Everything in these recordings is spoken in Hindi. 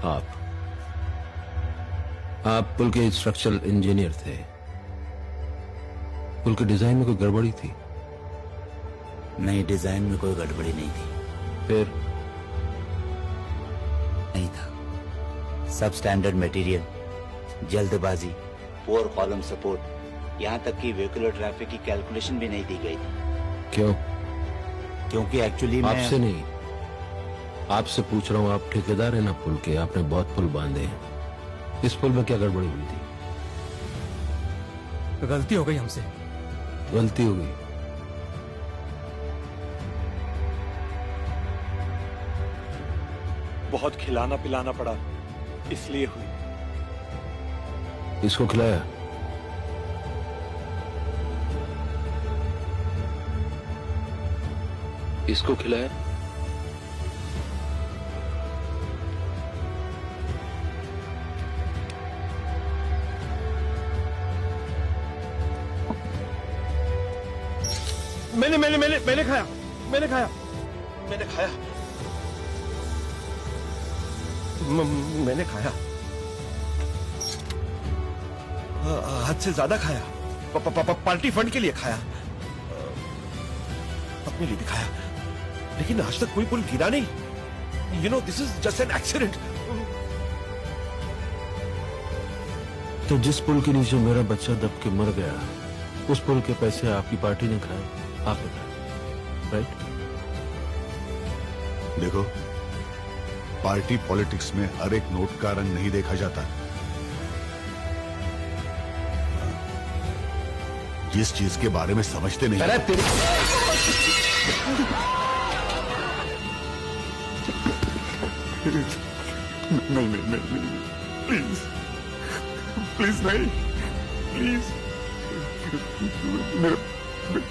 आप पुल के स्ट्रक्चरल इंजीनियर थे। पुल के डिजाइन में कोई गड़बड़ी थी? नहीं, डिजाइन में कोई गड़बड़ी नहीं थी। फिर? नहीं था। सब स्टैंडर्ड मटेरियल, जल्दबाजी, पोर कॉलम सपोर्ट, यहाँ तक कि व्हीकुलर ट्रैफिक की कैलकुलेशन भी नहीं दी गई थी। क्यों? क्योंकि एक्चुअली आपसे नहीं, आपसे पूछ रहा हूँ। आप ठेकेदार है ना पुल के, आपने बहुत पुल बांधे हैं। इस पुल में क्या गड़बड़ी हुई थी? गलती हो गई हमसे। गलती हो गई? बहुत खिलाना पिलाना पड़ा, इसलिए हुई। इसको खिलाया? इसको खिलाया? मैंने खाया। मैंने खाया। मैंने खाया। हद से ज्यादा खाया। पार्टी फंड के लिए खाया, अपने लिए भी खाया। लेकिन आज तक कोई पुल गिरा नहीं। You know, this is just an accident. तो जिस पुल के नीचे मेरा बच्चा दब के मर गया, उस पुल के पैसे आपकी पार्टी ने खाए, आपने खाए, राइट? देखो, पार्टी पॉलिटिक्स में हर एक नोट का रंग नहीं देखा जाता। जिस चीज के बारे में समझते नहीं। अरे तेरी नहीं, प्लीज नहीं,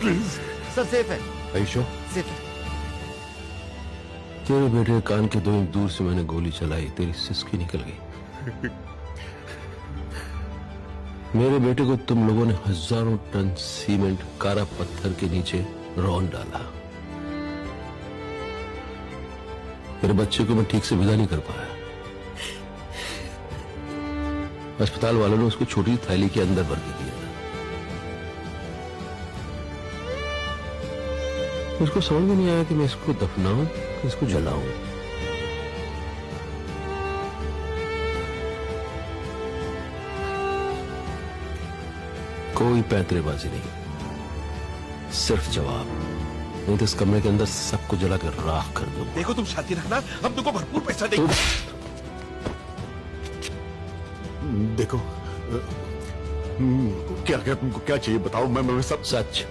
प्लीज। सर सेफ है। ऐशो, सेफ है। तेरे बेटे के कान के 2 इंच दूर से मैंने गोली चलाई, तेरी सिसकी निकल गई। मेरे बेटे को तुम लोगों ने हजारों टन सीमेंट कारा पत्थर के नीचे रौंद डाला। मेरे बच्चे को मैं ठीक से विदा नहीं कर पाया। अस्पताल वालों ने उसको छोटी थैली के अंदर भर के दिया। उसको समझ में नहीं आया कि मैं इसको दफनाऊं कि इसको जलाऊं। कोई पैंतरेबाजी नहीं, सिर्फ जवाब। नहीं तो इस कमरे के अंदर सबको जलाकर राख कर दूंगा। देखो, तुम शांति रखना, हम तुमको भरपूर पैसा देंगे। देखो, क्या तुमको क्या चाहिए बताओ। मैं सब सच,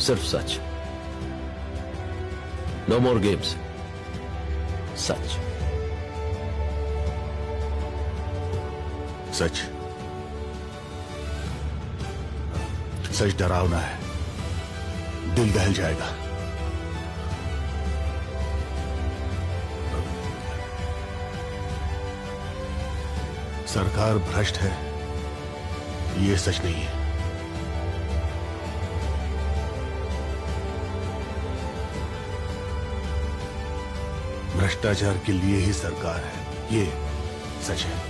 सिर्फ सच। No more games. सच। सच डरावना है, दिल दहल जाएगा। सरकार भ्रष्ट है, ये सच नहीं है। भ्रष्टाचार के लिए ही सरकार है, ये सच है।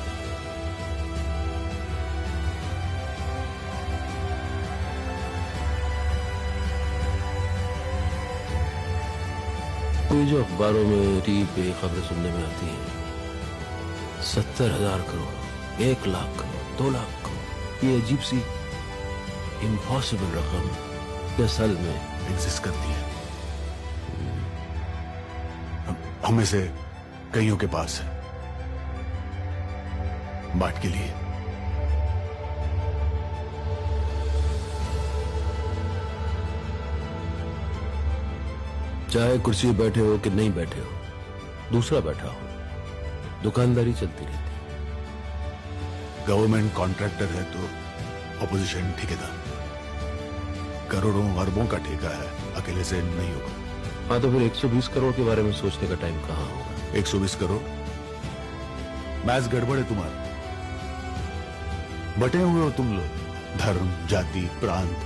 ये जो अखबारों में टीवी पे खबरें सुनने में आती हैं, 70,000 करोड़, 1 लाख करोड़, 2 लाख करोड़, ये अजीब सी इम्पॉसिबल रकम असल में एग्जिस्ट करती है। हमें से कईयों के पास है, बाट के लिए। चाहे कुर्सी पे बैठे हो कि नहीं बैठे हो, दूसरा बैठा हो, दुकानदारी चलती रहती है। गवर्नमेंट कॉन्ट्रैक्टर है तो ऑपोजिशन ठेकेदार। करोड़ों अरबों का ठेका है, अकेले से नहीं होगा। हाँ, तो फिर 120 करोड़ के बारे में सोचने का टाइम कहाँ होगा? 120 करोड़? मैच गड़बड़ है तुम्हारा। बटे हुए हो तुम लोग, धर्म, जाति, प्रांत।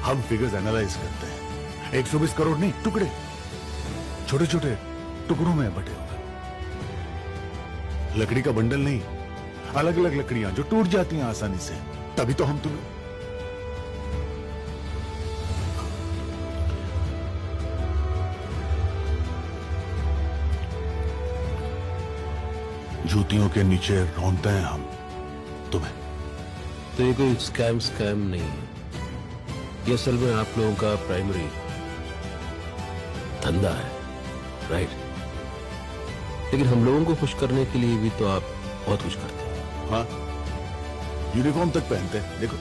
हम फिगर्स एनालाइज करते हैं। 120 करोड़ नहीं, टुकड़े, छोटे छोटे टुकड़ों में बटे हुए। लकड़ी का बंडल नहीं, अलग अलग लकड़ियां जो टूट जाती हैं आसानी से। तभी तो हम तुम्हें जूतियों के नीचे रौंदते हैं हम तुम्हें। तो ये कोई स्कैम नहीं है, ये असल में आप लोगों का प्राइमरी धंधा है, राइट? लेकिन हम लोगों को खुश करने के लिए भी तो आप बहुत कुछ करते हैं। हाँ, यूनिफॉर्म तक पहनते हैं। देखो,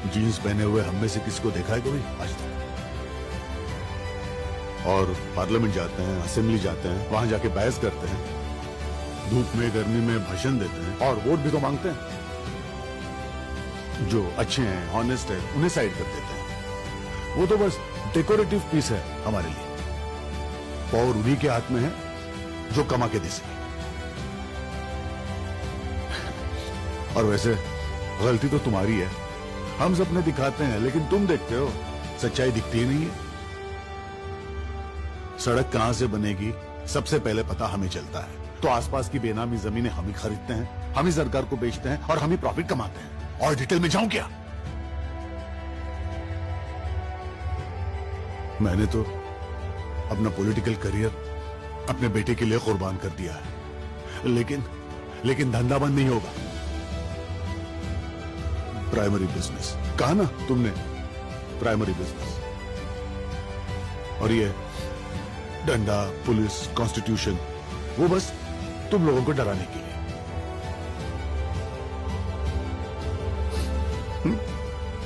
जीन्स पहने हुए हम में से किसी को देखा है कभी आज तक? और पार्लियामेंट जाते हैं, असेंबली जाते हैं, वहां जाके बहस करते हैं, धूप में गर्मी में भाषण देते हैं और वोट भी तो मांगते हैं। जो अच्छे हैं, ऑनेस्ट है, उन्हें साइड कर देते हैं। वो तो बस डेकोरेटिव पीस है हमारे लिए। पावर उन्हीं के हाथ में है जो कमा के दे सके। और वैसे गलती तो तुम्हारी है। हम सपने दिखाते हैं लेकिन तुम देखते हो, सच्चाई दिखती ही नहीं है। सड़क कहां से बनेगी सबसे पहले पता हमें चलता है, तो आसपास की बेनामी जमीनें हम ही खरीदते हैं, हम ही सरकार को बेचते हैं और हम ही प्रॉफिट कमाते हैं। और डिटेल में जाऊं क्या? मैंने तो अपना पॉलिटिकल करियर अपने बेटे के लिए कुर्बान कर दिया है, लेकिन धंधा बंद नहीं होगा। प्राइमरी बिजनेस कहा ना तुमने, प्राइमरी बिजनेस। और ये डंडा, पुलिस, कॉन्स्टिट्यूशन, वो बस तुम लोगों को डराने के लिए।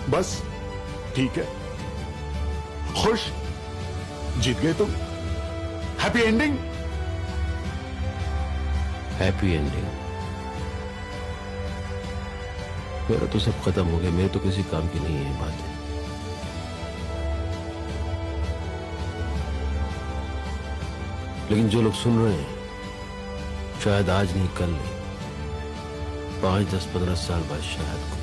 बस ठीक है, खुश, जीत गए तुम। Happy ending. Happy ending? मेरा तो सब खत्म हो गया, मेरे तो किसी काम की नहीं है बात। लेकिन जो लोग सुन रहे हैं, शायद आज नहीं कल नहीं, 5, 10, 15 साल बाद शायद